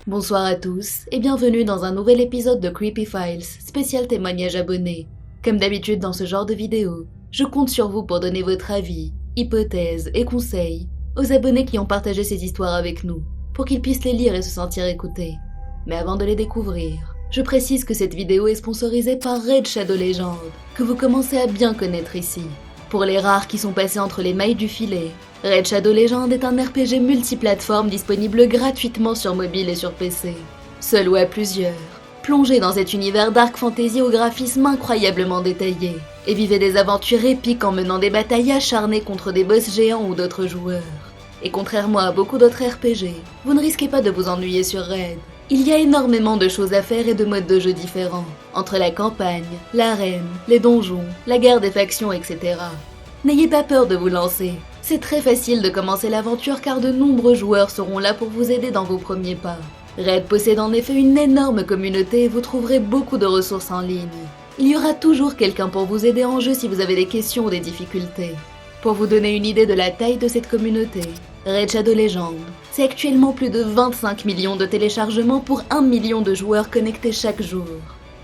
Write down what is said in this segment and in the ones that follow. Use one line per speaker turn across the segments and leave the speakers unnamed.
Bonsoir à tous et bienvenue dans un nouvel épisode de Creepy Files, spécial témoignage abonné. Comme d'habitude dans ce genre de vidéo, je compte sur vous pour donner votre avis, hypothèses et conseils aux abonnés qui ont partagé ces histoires avec nous, pour qu'ils puissent les lire et se sentir écoutés. Mais avant de les découvrir, je précise que cette vidéo est sponsorisée par Raid Shadow Legends, que vous commencez à bien connaître ici. Pour les rares qui sont passés entre les mailles du filet, Raid Shadow Legends est un RPG multiplateforme disponible gratuitement sur mobile et sur PC. Seul ou à plusieurs, plongez dans cet univers dark fantasy au graphisme incroyablement détaillé, et vivez des aventures épiques en menant des batailles acharnées contre des boss géants ou d'autres joueurs. Et contrairement à beaucoup d'autres RPG, vous ne risquez pas de vous ennuyer sur Raid. Il y a énormément de choses à faire et de modes de jeu différents, entre la campagne, l'arène, les donjons, la guerre des factions, etc. N'ayez pas peur de vous lancer. C'est très facile de commencer l'aventure car de nombreux joueurs seront là pour vous aider dans vos premiers pas. Raid possède en effet une énorme communauté et vous trouverez beaucoup de ressources en ligne. Il y aura toujours quelqu'un pour vous aider en jeu si vous avez des questions ou des difficultés. Pour vous donner une idée de la taille de cette communauté, Raid Shadow Legends, c'est actuellement plus de 25 millions de téléchargements pour 1 million de joueurs connectés chaque jour.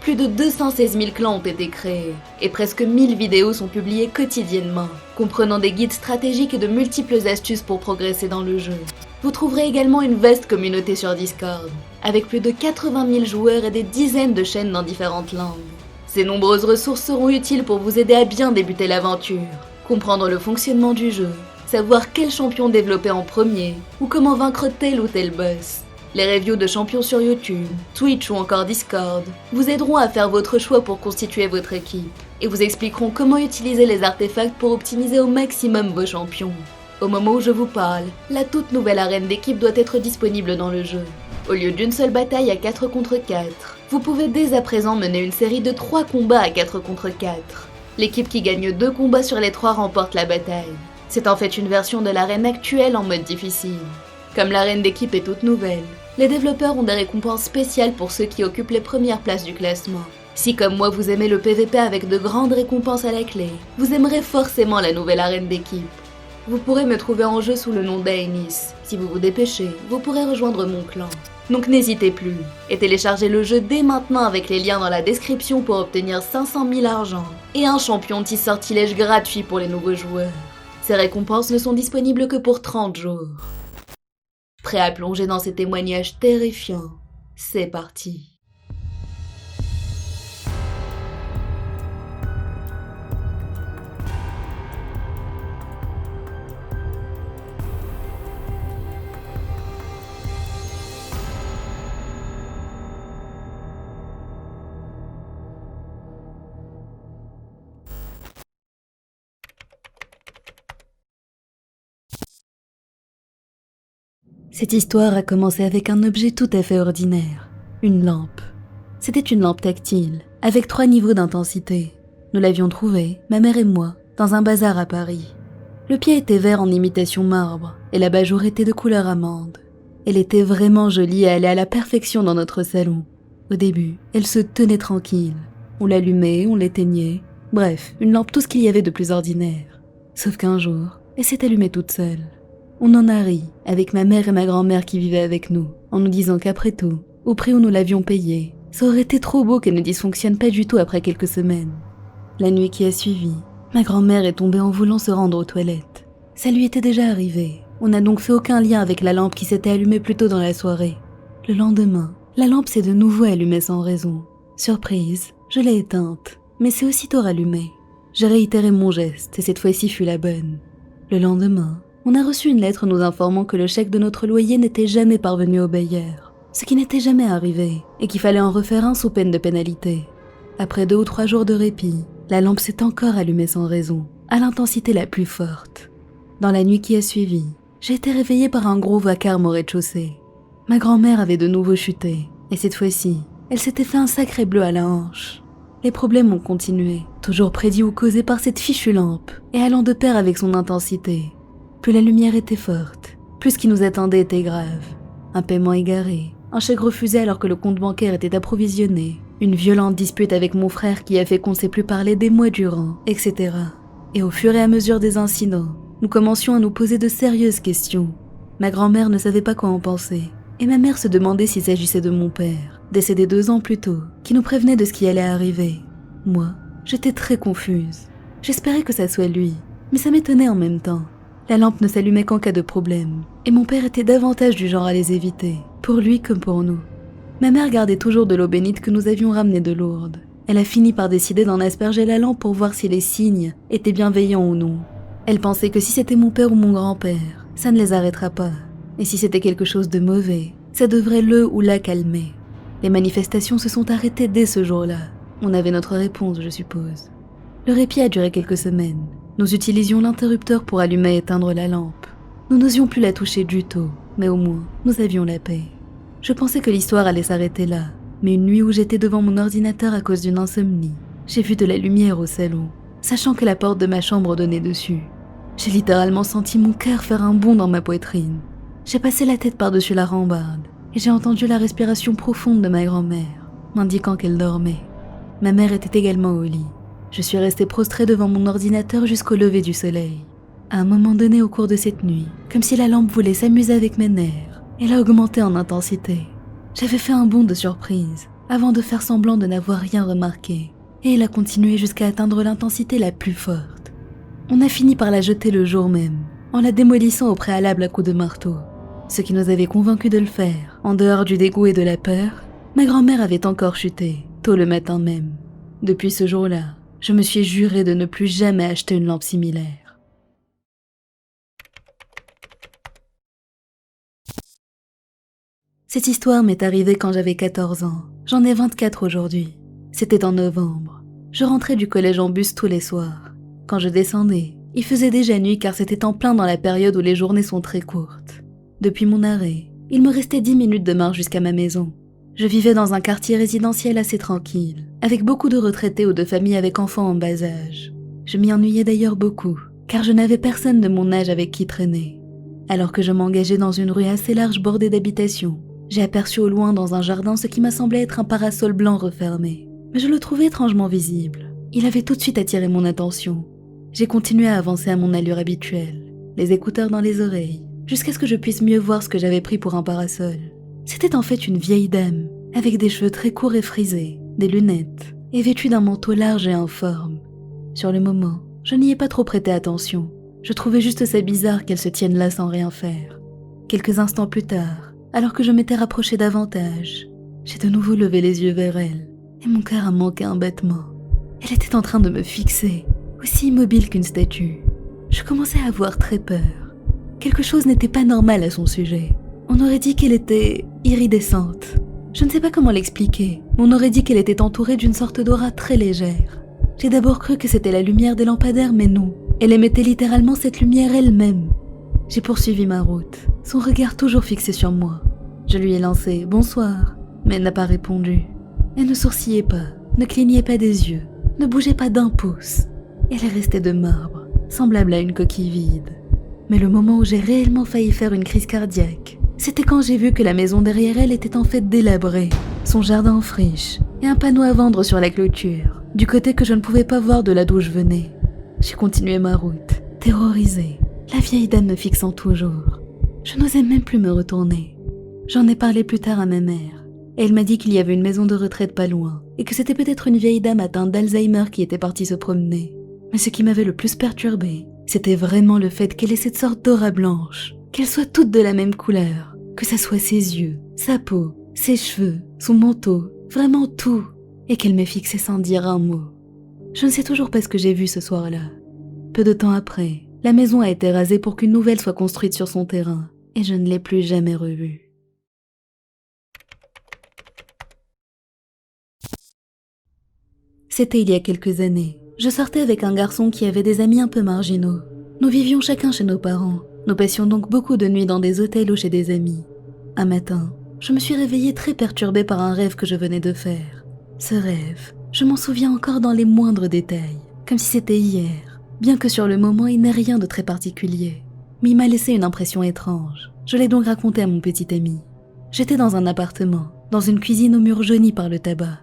Plus de 216 000 clans ont été créés, et presque 1000 vidéos sont publiées quotidiennement, comprenant des guides stratégiques et de multiples astuces pour progresser dans le jeu. Vous trouverez également une vaste communauté sur Discord, avec plus de 80 000 joueurs et des dizaines de chaînes dans différentes langues. Ces nombreuses ressources seront utiles pour vous aider à bien débuter l'aventure, comprendre le fonctionnement du jeu, savoir quel champion développer en premier, ou comment vaincre tel ou tel boss. Les reviews de champions sur YouTube, Twitch ou encore Discord vous aideront à faire votre choix pour constituer votre équipe, et vous expliqueront comment utiliser les artefacts pour optimiser au maximum vos champions. Au moment où je vous parle, la toute nouvelle arène d'équipe doit être disponible dans le jeu. Au lieu d'une seule bataille à 4 contre 4, vous pouvez dès à présent mener une série de 3 combats à 4 contre 4. L'équipe qui gagne 2 combats sur les 3 remporte la bataille. C'est en fait une version de l'arène actuelle en mode difficile. Comme l'arène d'équipe est toute nouvelle, les développeurs ont des récompenses spéciales pour ceux qui occupent les premières places du classement. Si comme moi vous aimez le PVP avec de grandes récompenses à la clé, vous aimerez forcément la nouvelle arène d'équipe. Vous pourrez me trouver en jeu sous le nom d'Aenis. Si vous vous dépêchez, vous pourrez rejoindre mon clan. Donc n'hésitez plus, et téléchargez le jeu dès maintenant avec les liens dans la description pour obtenir 500 000 argent et un champion petit sortilège gratuit pour les nouveaux joueurs. Ces récompenses ne sont disponibles que pour 30 jours. Prêt à plonger dans ces témoignages terrifiants? C'est parti. Cette histoire a commencé avec un objet tout à fait ordinaire, une lampe. C'était une lampe tactile, avec 3 niveaux d'intensité. Nous l'avions trouvée, ma mère et moi, dans un bazar à Paris. Le pied était vert en imitation marbre, et l'abat-jour était de couleur amande. Elle était vraiment jolie et allait à la perfection dans notre salon. Au début, elle se tenait tranquille. On l'allumait, on l'éteignait. Bref, une lampe tout ce qu'il y avait de plus ordinaire. Sauf qu'un jour, elle s'est allumée toute seule. On en a ri, avec ma mère et ma grand-mère qui vivaient avec nous, en nous disant qu'après tout, au prix où nous l'avions payé, ça aurait été trop beau qu'elle ne dysfonctionne pas du tout après quelques semaines. La nuit qui a suivi, ma grand-mère est tombée en voulant se rendre aux toilettes. Ça lui était déjà arrivé. On n'a donc fait aucun lien avec la lampe qui s'était allumée plus tôt dans la soirée. Le lendemain, la lampe s'est de nouveau allumée sans raison. Surprise, je l'ai éteinte, mais c'est aussitôt rallumée. J'ai réitéré mon geste et cette fois-ci fut la bonne. Le lendemain, on a reçu une lettre nous informant que le chèque de notre loyer n'était jamais parvenu au bailleur, ce qui n'était jamais arrivé, et qu'il fallait en refaire un sous peine de pénalité. Après 2 ou 3 jours de répit, la lampe s'est encore allumée sans raison, à l'intensité la plus forte. Dans la nuit qui a suivi, j'ai été réveillée par un gros vacarme au rez-de-chaussée. Ma grand-mère avait de nouveau chuté, et cette fois-ci, elle s'était fait un sacré bleu à la hanche. Les problèmes ont continué, toujours prédits ou causés par cette fichue lampe, et allant de pair avec son intensité. Plus la lumière était forte, plus ce qui nous attendait était grave. Un paiement égaré, un chèque refusé alors que le compte bancaire était approvisionné, une violente dispute avec mon frère qui a fait qu'on ne s'est plus parlé des mois durant, etc. Et au fur et à mesure des incidents, nous commencions à nous poser de sérieuses questions. Ma grand-mère ne savait pas quoi en penser, et ma mère se demandait s'il s'agissait de mon père, décédé 2 ans plus tôt, qui nous prévenait de ce qui allait arriver. Moi, j'étais très confuse. J'espérais que ça soit lui, mais ça m'étonnait en même temps. La lampe ne s'allumait qu'en cas de problème, et mon père était davantage du genre à les éviter, pour lui comme pour nous. Ma mère gardait toujours de l'eau bénite que nous avions ramenée de Lourdes. Elle a fini par décider d'en asperger la lampe pour voir si les signes étaient bienveillants ou non. Elle pensait que si c'était mon père ou mon grand-père, ça ne les arrêtera pas. Et si c'était quelque chose de mauvais, ça devrait le ou la calmer. Les manifestations se sont arrêtées dès ce jour-là. On avait notre réponse, je suppose. Le répit a duré quelques semaines. Nous utilisions l'interrupteur pour allumer et éteindre la lampe. Nous n'osions plus la toucher du tout, mais au moins, nous avions la paix. Je pensais que l'histoire allait s'arrêter là, mais une nuit où j'étais devant mon ordinateur à cause d'une insomnie, j'ai vu de la lumière au salon, sachant que la porte de ma chambre donnait dessus. J'ai littéralement senti mon cœur faire un bond dans ma poitrine. J'ai passé la tête par-dessus la rambarde, et j'ai entendu la respiration profonde de ma grand-mère, m'indiquant qu'elle dormait. Ma mère était également au lit. Je suis restée prostrée devant mon ordinateur jusqu'au lever du soleil. À un moment donné au cours de cette nuit, comme si la lampe voulait s'amuser avec mes nerfs, elle a augmenté en intensité. J'avais fait un bond de surprise, avant de faire semblant de n'avoir rien remarqué, et elle a continué jusqu'à atteindre l'intensité la plus forte. On a fini par la jeter le jour même, en la démolissant au préalable à coups de marteau. Ce qui nous avait convaincus de le faire, en dehors du dégoût et de la peur, ma grand-mère avait encore chuté, tôt le matin même. Depuis ce jour-là, je me suis juré de ne plus jamais acheter une lampe similaire. Cette histoire m'est arrivée quand j'avais 14 ans. J'en ai 24 aujourd'hui. C'était en novembre. Je rentrais du collège en bus tous les soirs. Quand je descendais, il faisait déjà nuit car c'était en plein dans la période où les journées sont très courtes. Depuis mon arrêt, il me restait 10 minutes de marche jusqu'à ma maison. Je vivais dans un quartier résidentiel assez tranquille, avec beaucoup de retraités ou de familles avec enfants en bas âge. Je m'y ennuyais d'ailleurs beaucoup, car je n'avais personne de mon âge avec qui traîner. Alors que je m'engageais dans une rue assez large bordée d'habitations, j'ai aperçu au loin dans un jardin ce qui m'a semblé être un parasol blanc refermé. Mais je le trouvais étrangement visible. Il avait tout de suite attiré mon attention. J'ai continué à avancer à mon allure habituelle, les écouteurs dans les oreilles, jusqu'à ce que je puisse mieux voir ce que j'avais pris pour un parasol. C'était en fait une vieille dame, avec des cheveux très courts et frisés, des lunettes, et vêtue d'un manteau large et informe. Sur le moment, je n'y ai pas trop prêté attention. Je trouvais juste ça bizarre qu'elle se tienne là sans rien faire. Quelques instants plus tard, alors que je m'étais rapprochée davantage, j'ai de nouveau levé les yeux vers elle, et mon cœur a manqué un battement. Elle était en train de me fixer, aussi immobile qu'une statue. Je commençais à avoir très peur. Quelque chose n'était pas normal à son sujet. On aurait dit qu'elle était iridescente. Je ne sais pas comment l'expliquer, mais on aurait dit qu'elle était entourée d'une sorte d'aura très légère. J'ai d'abord cru que c'était la lumière des lampadaires, mais non. Elle émettait littéralement cette lumière elle-même. J'ai poursuivi ma route, son regard toujours fixé sur moi. Je lui ai lancé « Bonsoir », mais elle n'a pas répondu. Elle ne sourcillait pas, ne clignait pas des yeux, ne bougeait pas d'un pouce. Elle est restée de marbre, semblable à une coquille vide. Mais le moment où j'ai réellement failli faire une crise cardiaque, c'était quand j'ai vu que la maison derrière elle était en fait délabrée, son jardin en friche, et un panneau à vendre sur la clôture, du côté que je ne pouvais pas voir de là d'où je venais. J'ai continué ma route, terrorisée, la vieille dame me fixant toujours. Je n'osais même plus me retourner. J'en ai parlé plus tard à ma mère, et elle m'a dit qu'il y avait une maison de retraite pas loin, et que c'était peut-être une vieille dame atteinte d'Alzheimer qui était partie se promener. Mais ce qui m'avait le plus perturbée, c'était vraiment le fait qu'elle ait cette sorte d'aura blanche, qu'elle soit toute de la même couleur, que ça soit ses yeux, sa peau, ses cheveux, son manteau, vraiment tout, et qu'elle m'ait fixé sans dire un mot. Je ne sais toujours pas ce que j'ai vu ce soir-là. Peu de temps après, la maison a été rasée pour qu'une nouvelle soit construite sur son terrain, et je ne l'ai plus jamais revue. C'était il y a quelques années. Je sortais avec un garçon qui avait des amis un peu marginaux. Nous vivions chacun chez nos parents. Nous passions donc beaucoup de nuits dans des hôtels ou chez des amis. Un matin, je me suis réveillée très perturbée par un rêve que je venais de faire. Ce rêve, je m'en souviens encore dans les moindres détails, comme si c'était hier, bien que sur le moment il n'ait rien de très particulier. Mais il m'a laissé une impression étrange. Je l'ai donc raconté à mon petit ami. J'étais dans un appartement, dans une cuisine aux murs jaunis par le tabac.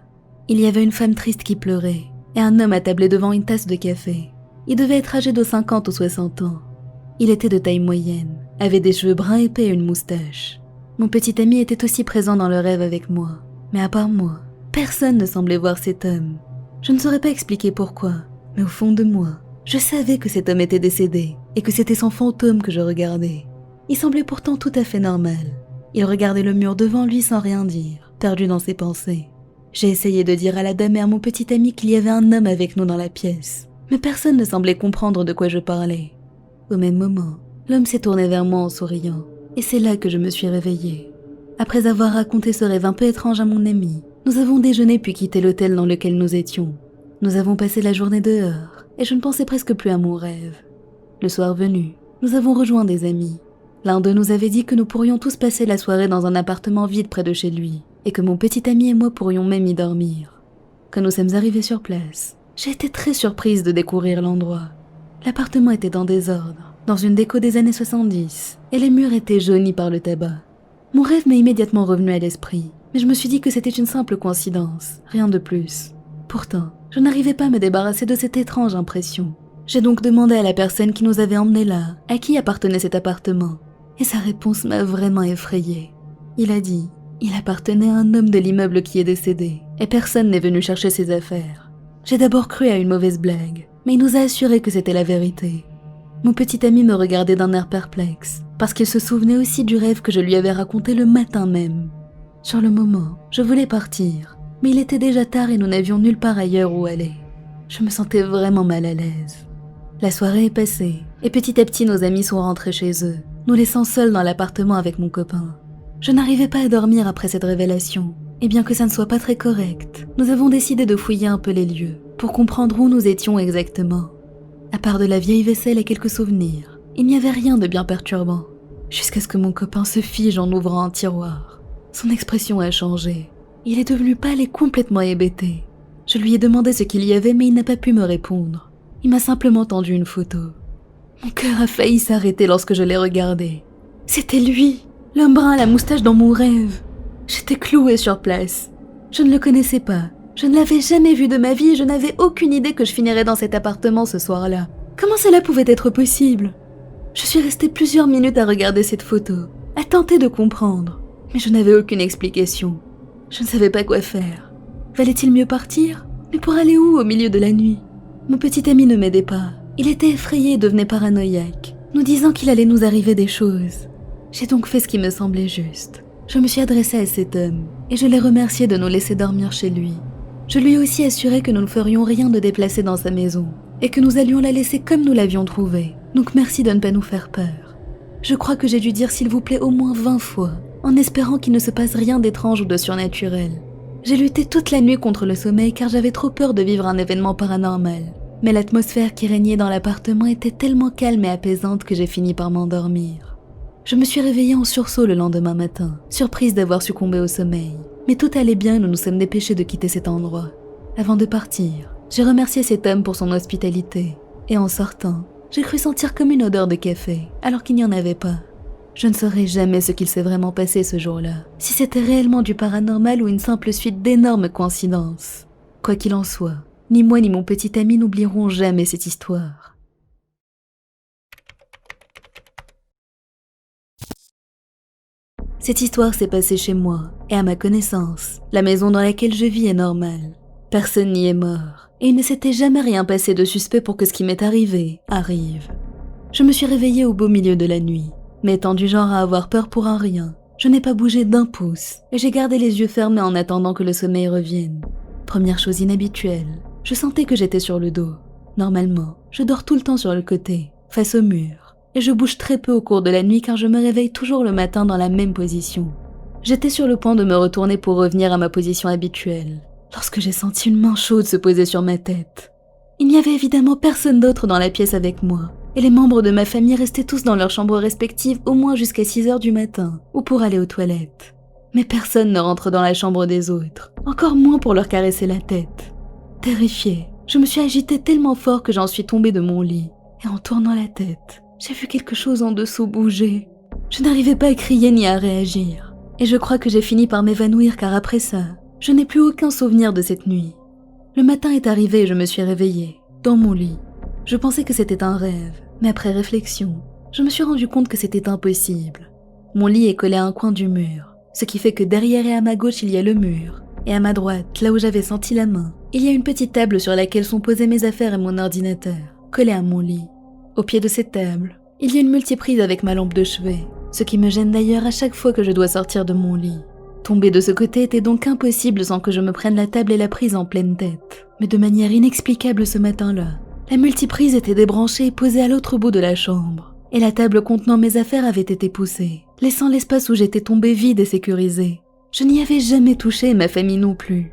Il y avait une femme triste qui pleurait, et un homme attablé devant une tasse de café. Il devait être âgé de 50 ou 60 ans. Il était de taille moyenne, avait des cheveux bruns épais et une moustache. Mon petit ami était aussi présent dans le rêve avec moi, mais à part moi, personne ne semblait voir cet homme. Je ne saurais pas expliquer pourquoi, mais au fond de moi, je savais que cet homme était décédé et que c'était son fantôme que je regardais. Il semblait pourtant tout à fait normal. Il regardait le mur devant lui sans rien dire, perdu dans ses pensées. J'ai essayé de dire à la dame et à mon petit ami qu'il y avait un homme avec nous dans la pièce, mais personne ne semblait comprendre de quoi je parlais. Au même moment, l'homme s'est tourné vers moi en souriant, et c'est là que je me suis réveillée. Après avoir raconté ce rêve un peu étrange à mon ami, nous avons déjeuné puis quitté l'hôtel dans lequel nous étions. Nous avons passé la journée dehors, et je ne pensais presque plus à mon rêve. Le soir venu, nous avons rejoint des amis. L'un d'eux nous avait dit que nous pourrions tous passer la soirée dans un appartement vide près de chez lui, et que mon petit ami et moi pourrions même y dormir. Quand nous sommes arrivés sur place, j'ai été très surprise de découvrir l'endroit. L'appartement était en désordre, dans une déco des années 70, et les murs étaient jaunis par le tabac. Mon rêve m'est immédiatement revenu à l'esprit, mais je me suis dit que c'était une simple coïncidence, rien de plus. Pourtant, je n'arrivais pas à me débarrasser de cette étrange impression. J'ai donc demandé à la personne qui nous avait emmenés là, à qui appartenait cet appartement, et sa réponse m'a vraiment effrayée. Il a dit, il appartenait à un homme de l'immeuble qui est décédé, et personne n'est venu chercher ses affaires. J'ai d'abord cru à une mauvaise blague, mais il nous a assuré que c'était la vérité. Mon petit ami me regardait d'un air perplexe, parce qu'il se souvenait aussi du rêve que je lui avais raconté le matin même. Sur le moment, je voulais partir, mais il était déjà tard et nous n'avions nulle part ailleurs où aller. Je me sentais vraiment mal à l'aise. La soirée est passée, et petit à petit nos amis sont rentrés chez eux, nous laissant seuls dans l'appartement avec mon copain. Je n'arrivais pas à dormir après cette révélation, et bien que ça ne soit pas très correct, nous avons décidé de fouiller un peu les lieux, pour comprendre où nous étions exactement. À part de la vieille vaisselle et quelques souvenirs, il n'y avait rien de bien perturbant, jusqu'à ce que mon copain se fige en ouvrant un tiroir. Son expression a changé. Il est devenu pâle et complètement hébété. Je lui ai demandé ce qu'il y avait, mais il n'a pas pu me répondre. Il m'a simplement tendu une photo. Mon cœur a failli s'arrêter lorsque je l'ai regardé. C'était lui, l'homme brun à la moustache dans mon rêve. J'étais clouée sur place. Je ne le connaissais pas. Je ne l'avais jamais vu de ma vie et je n'avais aucune idée que je finirais dans cet appartement ce soir-là. Comment cela pouvait être possible? Je suis restée plusieurs minutes à regarder cette photo, à tenter de comprendre, mais je n'avais aucune explication. Je ne savais pas quoi faire. Valait-il mieux partir? Mais pour aller où au milieu de la nuit? Mon petit ami ne m'aidait pas. Il était effrayé et devenait paranoïaque, nous disant qu'il allait nous arriver des choses. J'ai donc fait ce qui me semblait juste. Je me suis adressée à cet homme, et je l'ai remercié de nous laisser dormir chez lui. Je lui ai aussi assuré que nous ne ferions rien de déplacé dans sa maison, et que nous allions la laisser comme nous l'avions trouvée, donc merci de ne pas nous faire peur. Je crois que j'ai dû dire s'il vous plaît au moins 20 fois, en espérant qu'il ne se passe rien d'étrange ou de surnaturel. J'ai lutté toute la nuit contre le sommeil car j'avais trop peur de vivre un événement paranormal. Mais l'atmosphère qui régnait dans l'appartement était tellement calme et apaisante que j'ai fini par m'endormir. Je me suis réveillée en sursaut le lendemain matin, surprise d'avoir succombé au sommeil. Mais tout allait bien et nous nous sommes dépêchés de quitter cet endroit. Avant de partir, j'ai remercié cet homme pour son hospitalité. Et en sortant, j'ai cru sentir comme une odeur de café, alors qu'il n'y en avait pas. Je ne saurais jamais ce qu'il s'est vraiment passé ce jour-là, si c'était réellement du paranormal ou une simple suite d'énormes coïncidences. Quoi qu'il en soit, ni moi ni mon petit ami n'oublierons jamais cette histoire. Cette histoire s'est passée chez moi, et à ma connaissance, la maison dans laquelle je vis est normale. Personne n'y est mort, et il ne s'était jamais rien passé de suspect pour que ce qui m'est arrivé arrive. Je me suis réveillée au beau milieu de la nuit, mais étant du genre à avoir peur pour un rien, je n'ai pas bougé d'un pouce, et j'ai gardé les yeux fermés en attendant que le sommeil revienne. Première chose inhabituelle, je sentais que j'étais sur le dos. Normalement, je dors tout le temps sur le côté, face au mur, et je bouge très peu au cours de la nuit car je me réveille toujours le matin dans la même position. J'étais sur le point de me retourner pour revenir à ma position habituelle, lorsque j'ai senti une main chaude se poser sur ma tête. Il n'y avait évidemment personne d'autre dans la pièce avec moi, et les membres de ma famille restaient tous dans leurs chambres respectives au moins jusqu'à 6h du matin, ou pour aller aux toilettes. Mais personne ne rentre dans la chambre des autres, encore moins pour leur caresser la tête. Terrifiée, je me suis agitée tellement fort que j'en suis tombée de mon lit, et en tournant la tête, j'ai vu quelque chose en dessous bouger. Je n'arrivais pas à crier ni à réagir, et je crois que j'ai fini par m'évanouir car après ça, je n'ai plus aucun souvenir de cette nuit. Le matin est arrivé et je me suis réveillée, dans mon lit. Je pensais que c'était un rêve, mais après réflexion, je me suis rendu compte que c'était impossible. Mon lit est collé à un coin du mur, ce qui fait que derrière et à ma gauche il y a le mur, et à ma droite, là où j'avais senti la main, il y a une petite table sur laquelle sont posées mes affaires et mon ordinateur, collée à mon lit. Au pied de cette table, il y a une multiprise avec ma lampe de chevet, ce qui me gêne d'ailleurs à chaque fois que je dois sortir de mon lit. Tomber de ce côté était donc impossible sans que je me prenne la table et la prise en pleine tête. Mais de manière inexplicable ce matin-là, la multiprise était débranchée et posée à l'autre bout de la chambre, et la table contenant mes affaires avait été poussée, laissant l'espace où j'étais tombée vide et sécurisé. Je n'y avais jamais touché, ma famille non plus.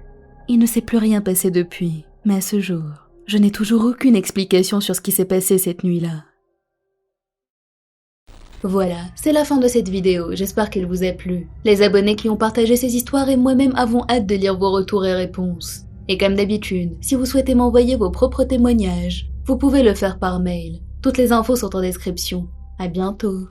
Il ne s'est plus rien passé depuis, mais à ce jour, je n'ai toujours aucune explication sur ce qui s'est passé cette nuit-là. Voilà, c'est la fin de cette vidéo, j'espère qu'elle vous a plu. Les abonnés qui ont partagé ces histoires et moi-même avons hâte de lire vos retours et réponses. Et comme d'habitude, si vous souhaitez m'envoyer vos propres témoignages, vous pouvez le faire par mail. Toutes les infos sont en description. À bientôt.